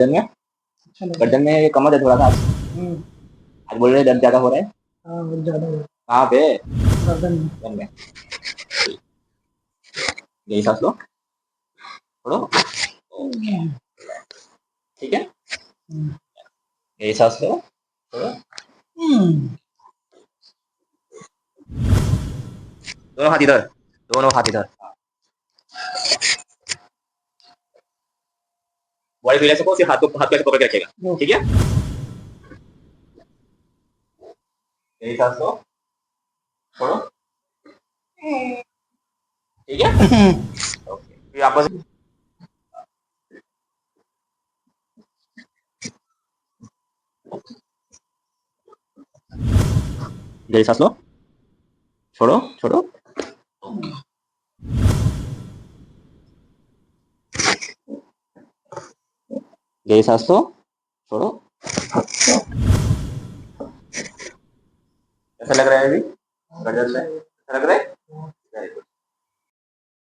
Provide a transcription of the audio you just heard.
गर्दन में अच्छा लग रहा गर्दन में कमर दर्द हो रहा था आज। है। आज बोल रहे दर्द ज्यादा हो रहा है। हाँ बहुत ज्यादा है। कहाँ पे? गर्दन में। गर्दन में। यही सांस लो, छोड़ो। ठीक है, हम्म, यही सांस लो, छोड़ो। दोनों हाथ इधर, दोनों हाथ इधर। बॉडी फील सको, सिर्फ हाथ को ऐसे पकड़ के रखेगा। ठीक है, यही सांस लो, छोड़ो। ठीक है, ओके। फिर आपस यही सांस लो, छोड़ो छोड़ो। यही सांस लो, छोड़ो। ऐसा लग रहा है अभी गर्दन में? ऐसा लग रहा है?